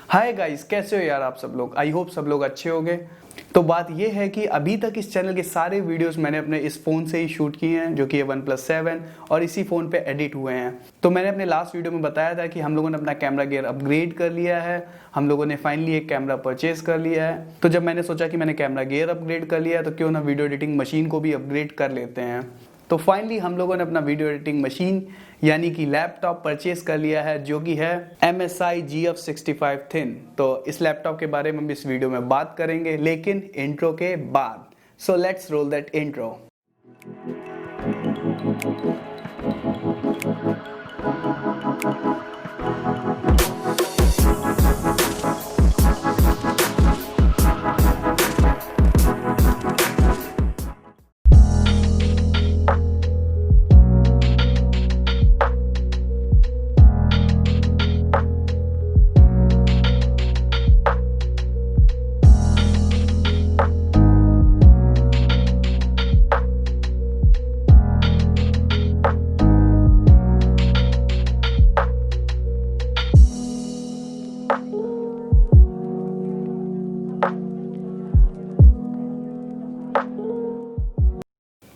Hi guys, कैसे हो यार आप सब लोग। आई होप सब लोग अच्छे होंगे। तो बात ये है कि अभी तक इस चैनल के सारे वीडियोस मैंने अपने इस फ़ोन से ही शूट किए हैं, जो कि है OnePlus 7 और इसी फ़ोन पे एडिट हुए हैं। तो मैंने अपने लास्ट वीडियो में बताया था कि हम लोगों ने अपना कैमरा गियर अपग्रेड कर लिया है। हम लोगों ने फाइनली एक कैमरा परचेज कर लिया है। तो जब मैंने सोचा कि मैंने कैमरा गियर अपग्रेड कर लिया है तो क्यों ना वीडियो एडिटिंग मशीन को भी अपग्रेड कर लेते हैं। तो फाइनली हम लोगों ने अपना वीडियो एडिटिंग मशीन यानी कि लैपटॉप परचेज कर लिया है, जो कि है MSI GF65 थिन। तो इस लैपटॉप के बारे में भी इस वीडियो में बात करेंगे, लेकिन इंट्रो के बाद। So let's roll that intro.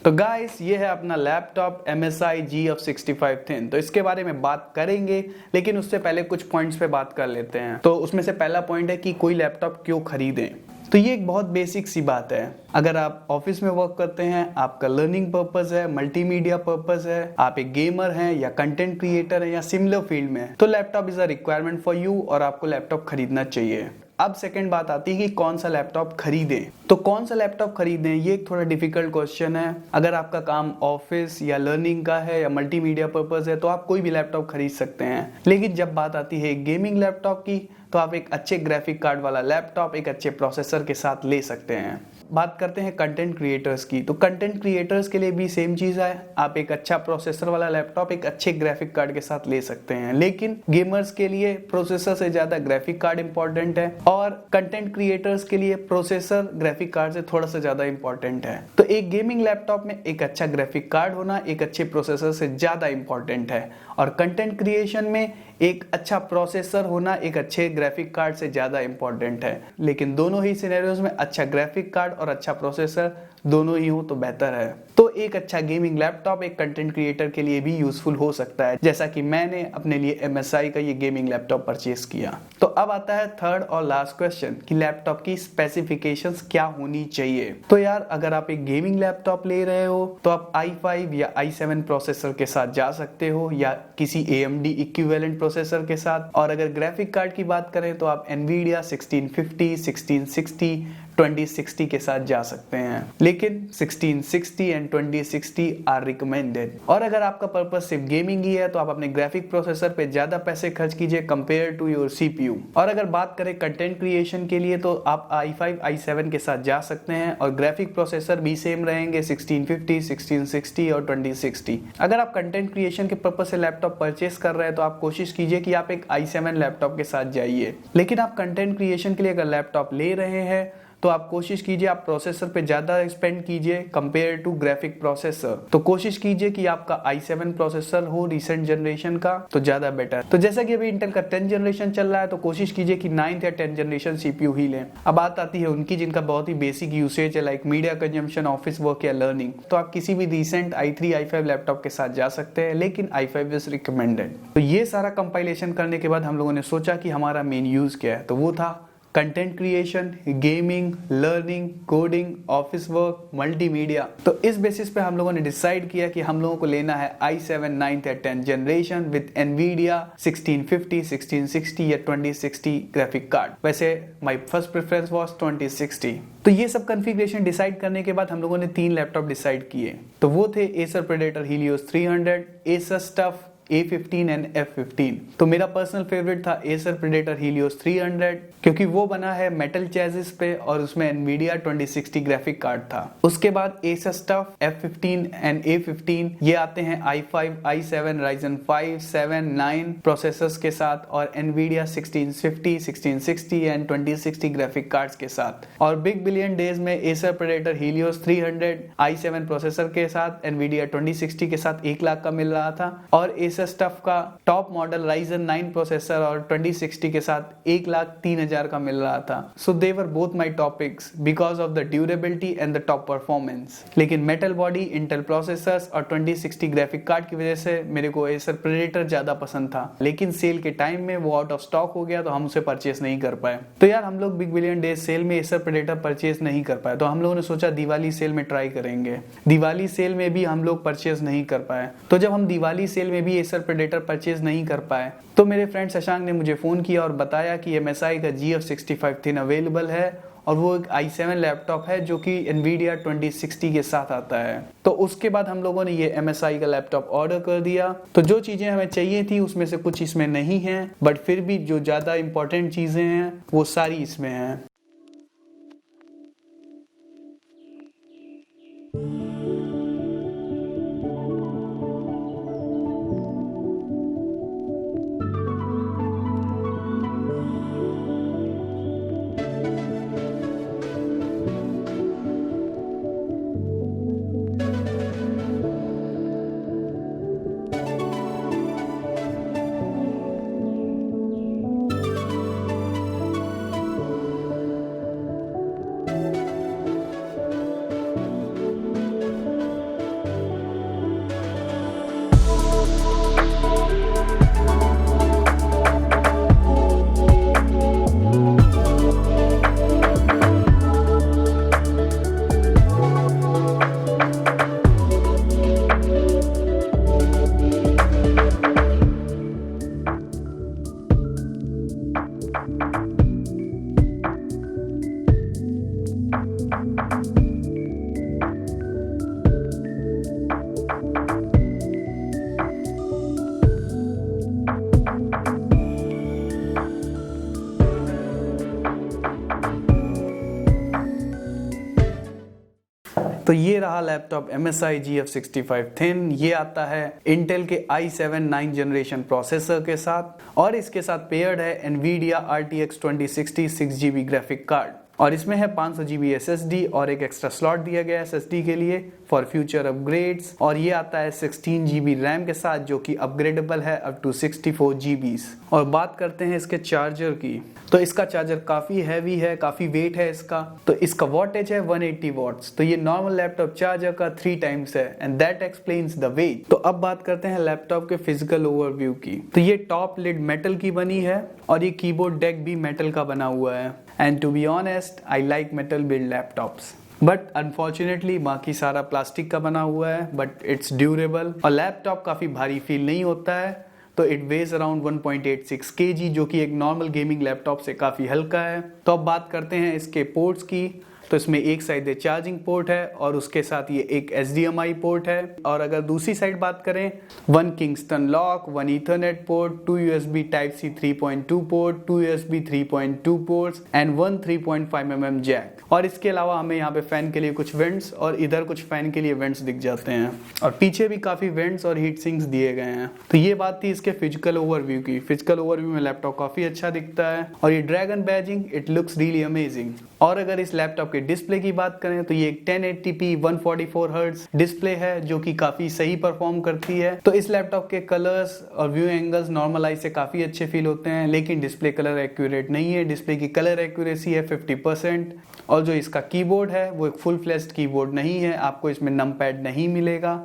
तो गाइस, ये है अपना लैपटॉप MSI GF65 थिन। तो इसके बारे में बात करेंगे, लेकिन उससे पहले कुछ पॉइंट्स पे बात कर लेते हैं। तो उसमें से पहला पॉइंट है कि कोई लैपटॉप क्यों खरीदें। तो ये एक बहुत बेसिक सी बात है। अगर आप ऑफिस में वर्क करते हैं, आपका लर्निंग पर्पस है, मल्टीमीडिया पर्पस है, आप एक गेमर हैं या कंटेंट क्रिएटर हैं या सिमिलर फील्ड में, तो laptop is a requirement for you और आपको लैपटॉप खरीदना चाहिए। अब सेकंड बात आती है कि कौन सा लैपटॉप खरीदें। तो कौन सा लैपटॉप खरीदें, ये एक थोड़ा डिफिकल्ट क्वेश्चन है। अगर आपका काम ऑफिस या लर्निंग का है या मल्टीमीडिया पर्पस है तो आप कोई भी लैपटॉप खरीद सकते हैं। लेकिन जब बात आती है गेमिंग लैपटॉप की, तो आप एक अच्छे ग्राफिक कार्ड वाला लैपटॉप एक अच्छे प्रोसेसर के साथ ले सकते हैं। बात करते हैं कंटेंट क्रिएटर्स की। तो कंटेंट क्रिएटर्स के लिए भी सेम चीज़ है। आप एक अच्छा प्रोसेसर वाला लैपटॉप एक अच्छे ग्राफिक कार्ड के साथ ले सकते हैं। लेकिन गेमर्स के लिए प्रोसेसर से ज़्यादा ग्राफिक कार्ड इंपॉर्टेंट है और कंटेंट क्रिएटर्स के लिए प्रोसेसर ग्राफिक कार्ड से थोड़ा सा ज़्यादा इंपॉर्टेंट है। तो एक गेमिंग लैपटॉप में एक अच्छा ग्राफिक कार्ड होना एक अच्छे प्रोसेसर से ज़्यादा इंपॉर्टेंट है, और कंटेंट क्रिएशन में एक अच्छा प्रोसेसर होना एक अच्छे ग्राफिक कार्ड से ज़्यादा इंपॉर्टेंट है। लेकिन दोनों ही सिनेरियोज में अच्छा ग्राफिक कार्ड और अच्छा प्रोसेसर दोनों ही हो तो बेहतर है। तो एक अच्छा गेमिंग लैपटॉप एक कंटेंट क्रिएटर के लिए भी यूजफुल हो सकता है, जैसा कि मैंने अपने लिए MSI का ये गेमिंग लैपटॉप परचेज किया। तो अब आता है थर्ड और लास्ट क्वेश्चन कि लैपटॉप की स्पेसिफिकेशंस क्या होनी चाहिए। तो यार, अगर आप एक गेमिंग लैपटॉप ले रहे हो तो आप i5 या i7 प्रोसेसर के साथ जा सकते हो या किसी AMD इक्विवेलेंट प्रोसेसर के साथ। और अगर ग्राफिक कार्ड की बात करें तो आप NVIDIA 1650, 1660, 2060 के साथ जा सकते हैं। लेकिन 1660 एंड 2060 आर रिकमेंडेड। और अगर आपका पर्पस सिर्फ गेमिंग ही है तो आप अपने ग्राफिक प्रोसेसर पे ज्यादा पैसे खर्च कीजिए कंपेयर टू योर CPU। और अगर बात करें कंटेंट क्रिएशन के लिए तो आप i5 i7 के साथ जा सकते हैं और ग्राफिक प्रोसेसर भी सेम रहेंगे 1650, 1660 और 2060। अगर आप कंटेंट क्रिएशन के पर्पस से लैपटॉप परचेस कर रहे हैं तो आप कोशिश कीजिए कि आप एक i7 लैपटॉप के साथ जाइए। लेकिन आप कंटेंट क्रिएशन के लिए अगर लैपटॉप ले रहे हैं तो आप कोशिश कीजिए आप प्रोसेसर पे ज़्यादा स्पेंड कीजिए कंपेयर टू ग्राफिक प्रोसेसर। तो कोशिश कीजिए कि आपका i7 प्रोसेसर हो रिसेंट जनरेशन का, तो ज़्यादा बेटर। तो जैसा कि अभी इंटेल का 10th जनरेशन चल रहा है तो कोशिश कीजिए कि 9th या 10th जनरेशन CPU ही लें। अब बात आती है उनकी जिनका बहुत ही बेसिक यूसेज है, like media consumption, office work या लर्निंग। तो आप किसी भी रिसेंट i3 i5 लैपटॉप के साथ जा सकते हैं, लेकिन i5 इज रिकमेंडेड। तो ये सारा कंपाइलेशन करने के बाद हम लोगों ने सोचा कि हमारा मेन यूज़ क्या है, तो वो था content creation, gaming, learning, coding, office work, multimedia. तो इस बेसिस पे हम लोगों ने डिसाइड किया कि हम लोगों को लेना है i7 9th या 10th जनरेशन विद NVIDIA 1650, 1660 या 2060 ग्राफिक कार्ड। वैसे माय फर्स्ट प्रेफरेंस वाज 2060। तो ये सब कॉन्फ़िगरेशन डिसाइड करने के बाद हम लोगों ने 3 लैपटॉप डिसाइड किए। तो वो थे Acer Predator Helios 300, Asus TUF A15 and F15। तो मेरा पर्सनल फेवरेट था Acer Predator Helios 300, क्योंकि वो बना है मेटल चेसिस पे और उसमें NVIDIA 2060 ग्राफिक कार्ड था। उसके बाद Asus TUF F15 and A15 ये आते हैं i5, i7, Ryzen 5, 7, 9 प्रोसेसर्स के साथ और NVIDIA 1650, 1660 एंड 2060 ग्राफिक कार्ड्स के साथ। और बिग बिलियन डेज में Acer Predator Helios 300 i7 processor के साथ NVIDIA 2060 के साथ 1 लाख का मिल रहा था, और Acer एसस टफ का टॉप मॉडल Ryzen 9 प्रोसेसर और 2060 के साथ 1,03,000 का मिल रहा था। So they were both my top picks because of the durability and the top performance. लेकिन मेटल बॉडी, इंटेल प्रोसेसर्स और 2060 ग्राफिक कार्ड की वजह से मेरे को एसर प्रेडेटर ज्यादा पसंद था, लेकिन सेल के टाइम में वो आउट ऑफ स्टॉक हो गया तो हम उसे परचेस नहीं कर पाए। तो यार हम लोग बिग बिलियन डे सेल में एसर प्रेडेटर परचेस नहीं कर पाए, तो हम लोगों ने सोचा दिवाली सेल में ट्राई करेंगे। दिवाली सेल में भी हम लोग परचेस नहीं कर पाए। तो जब हम दिवाली सेल में भी एसर प्रेडेटर परचेस नहीं कर पाए तो मेरे फ्रेंड शशांक ने मुझे फोन किया और बताया कि MSI का GF65 थिन अवेलेबल है और वो एक i7 लैपटॉप है जो कि NVIDIA 2060 के साथ आता है। तो उसके बाद हम लोगों ने ये MSI का लैपटॉप ऑर्डर कर दिया। तो जो चीज़ें हमें चाहिए थी उसमें से कुछ इसमें नहीं है, बट फिर भी जो ज़्यादा इंपॉर्टेंट चीज़ें हैं वो सारी इसमें हैं। तो ये रहा लैपटॉप MSI GF65 थिन। ये आता है इंटेल के i7 9 जनरेशन प्रोसेसर के साथ और इसके साथ पेयर्ड है NVIDIA RTX 2060 6GB graphic card और इसमें है 500GB SSD और एक एक्स्ट्रा स्लॉट दिया गया है SSD के लिए फॉर फ्यूचर अपग्रेड्स। और ये आता है 16GB रैम के साथ जो कि अपग्रेडेबल है अप टू 64GB। और बात करते हैं इसके चार्जर की, तो इसका चार्जर काफ़ी हैवी है, काफ़ी वेट है इसका। तो इसका वॉटेज है 180 वॉट्स। तो ये नॉर्मल लैपटॉप चार्जर का 3 टाइम्स है and that explains the weight. तो अब बात करते हैं लैपटॉप के फिजिकल ओवरव्यू की। तो ये टॉप लिड मेटल की बनी है और ये कीबोर्ड डेक भी मेटल का बना हुआ है। And to be honest I like metal build laptops, but unfortunately बाकी सारा प्लास्टिक का बना हुआ है, बट इट्स ड्यूरेबल। और लैपटॉप काफ़ी भारी फील नहीं होता है, तो इट वेज अराउंड 1.86 kg जो कि एक नॉर्मल गेमिंग लैपटॉप से काफ़ी हल्का है। तो अब बात करते हैं इसके पोर्ट्स की। तो इसमें एक साइड चार्जिंग पोर्ट है और उसके साथ ये एक HDMI पोर्ट है। और अगर दूसरी साइड बात करें, 1 Kingston lock, 1 ethernet port, 2 USB Type-C 3.2 port, 2 USB 3.2 ports and 1 3.5mm jack. और इसके अलावा हमें यहाँ पे फैन के लिए कुछ वेंट्स और इधर कुछ फैन के लिए वेंट्स दिख जाते हैं और पीछे भी काफ़ी वेंट्स और हीट सिंक्स दिए गए हैं। तो ये बात थी इसके फिजिकल ओवरव्यू की। फिजिकल ओवरव्यू में लैपटॉप काफ़ी अच्छा दिखता है और ये dragon badging it looks really amazing. और अगर इस लैपटॉप के डिस्प्ले की बात करें तो ये एक 1080p 144 हर्ट्ज डिस्प्ले है जो कि काफ़ी सही परफॉर्म करती है। तो इस लैपटॉप के कलर्स और व्यू एंगल्स नॉर्मल आई से काफ़ी अच्छे फील होते हैं, लेकिन डिस्प्ले कलर एक्यूरेट नहीं है। डिस्प्ले की कलर एक्यूरेसी है 50%। और जो इसका कीबोर्ड है वो एक फुल फ्लेश्ड कीबोर्ड नहीं है, आपको इसमें नमपैड नहीं मिलेगा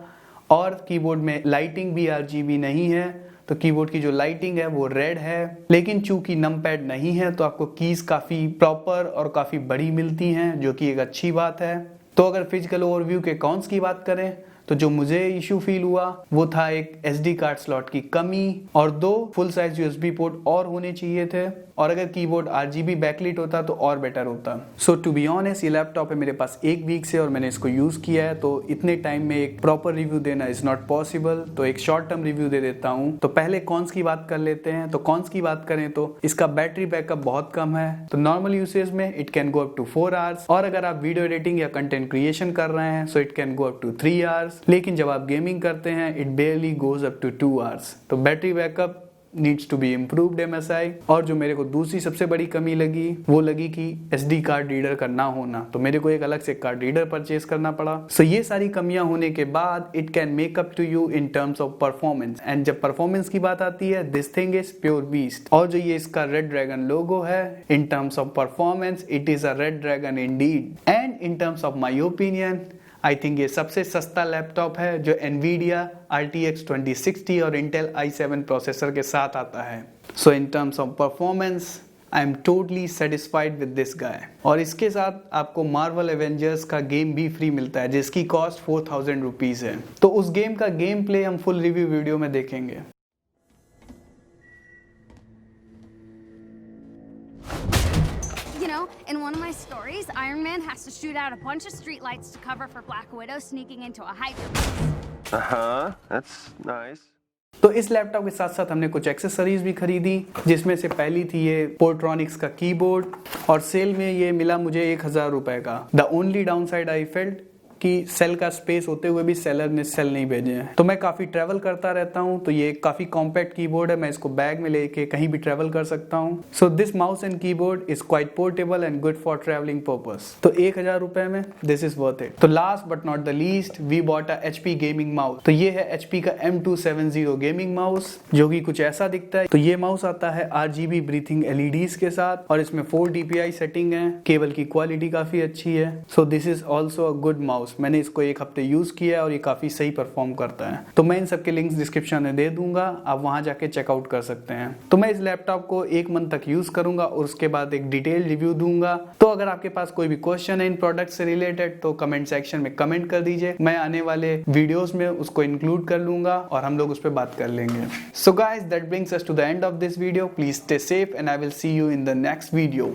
और कीबोर्ड में लाइटिंग भी RGB नहीं है। तो कीबोर्ड की जो लाइटिंग है वो रेड है, लेकिन चूंकि नमपैड नहीं है तो आपको कीज काफ़ी प्रॉपर और काफ़ी बड़ी मिलती हैं जो कि एक अच्छी बात है। तो अगर फिजिकल ओवरव्यू के कॉन्स की बात करें तो जो मुझे इशू फील हुआ वो था एक SD कार्ड स्लॉट की कमी और 2 फुल साइज USB पोर्ट और होने चाहिए थे। और अगर कीबोर्ड RGB बैकलिट होता तो और बेटर होता। सो टू बी ऑनेस्ट ये लैपटॉप है मेरे पास 1 वीक से और मैंने इसको यूज़ किया है, तो इतने टाइम में एक प्रॉपर रिव्यू देना इज़ नॉट पॉसिबल। तो एक शॉर्ट टर्म रिव्यू दे देता हूँ। तो पहले कॉन्स की बात कर लेते हैं। तो कॉन्स की बात करें तो इसका बैटरी बैकअप बहुत कम है। तो नॉर्मल यूसेज में it can go up to 4 hours और अगर आप वीडियो एडिटिंग या कंटेंट क्रिएशन कर रहे हैं so it can go up to 3 hours. लेकिन जब आप गेमिंग करते हैं it barely goes up to 2 hours. तो battery backup needs to be improved MSI। और जो मेरे को दूसरी सबसे बड़ी कमी लगी वो लगी कि SD कार्ड रीडर का ना होना, तो मेरे को एक अलग से कार्ड रीडर परचेज करना पड़ा। सो ये सारी कमियां होने के बाद it can make up to you in terms of performance, and जब परफॉर्मेंस की बात आती है this thing is pure beast. और जो ये इसका रेड ड्रैगन लोगो है, in terms of performance it is a red dragon indeed, and in terms of my opinion I think ये सबसे सस्ता लैपटॉप है जो NVIDIA RTX 2060 और Intel i7 प्रोसेसर के साथ आता है। So in terms of performance I am totally satisfied with this guy. और इसके साथ आपको मार्वल एवेंजर्स का गेम भी फ्री मिलता है जिसकी कॉस्ट 4000 रुपीज है। तो उस गेम का गेम प्ले हम फुल रिव्यू वीडियो में देखेंगे। You know, in one of my stories, Iron Man has to shoot out a bunch of streetlights to cover for Black Widow sneaking into a hyperbase. That's nice. तो इस laptop के साथ साथ हमने कुछ accessories भी खरीदी, जिसमें से पहली थी ये पोर्ट्रॉनिक्स का कीबोर्ड, और सेल में ये मिला मुझे 1000 रुपए का। The only down side I felt कि सेल का स्पेस होते हुए भी सेलर ने सेल नहीं भेजे हैं। तो मैं काफी ट्रैवल करता रहता हूं, तो ये काफी कॉम्पैक्ट कीबोर्ड है, मैं इसको बैग में लेके कहीं भी ट्रैवल कर सकता हूं। So this mouse and keyboard is quite portable and good for travelling purpose. तो 1000 रुपए में दिस इज वर्थ इट। तो last but not the least we bought a HP gaming mouse. तो ये है HP का M270 गेमिंग माउस, जो कि कुछ ऐसा दिखता है। तो ये माउस आता है RGB ब्रीथिंग LEDs के साथ, और इसमें 4 DPI सेटिंग है, केबल की क्वालिटी काफी अच्छी है। So this is also a good mouse. मैंने इसको 1 हफ्ते यूज किया है और ये काफी सही परफॉर्म करता है। तो मैं इन सबके लिंक्स डिस्क्रिप्शन में दे दूंगा, आप वहां जाके चेकआउट कर सकते हैं। तो मैं इस लैपटॉप को 1 मंथ तक यूज करूंगा और उसके बाद एक डिटेल रिव्यू दूंगा। तो अगर आपके पास कोई भी क्वेश्चन है इन प्रोडक्ट से रिलेटेड तो कमेंट सेक्शन में कमेंट कर दीजिए, मैं आने वाले वीडियोस में उसको इंक्लूड कर लूंगा और हम लोग उस पर बात कर लेंगे। So guys, that brings us to the end of this video. Please stay safe and I will see you in the next video.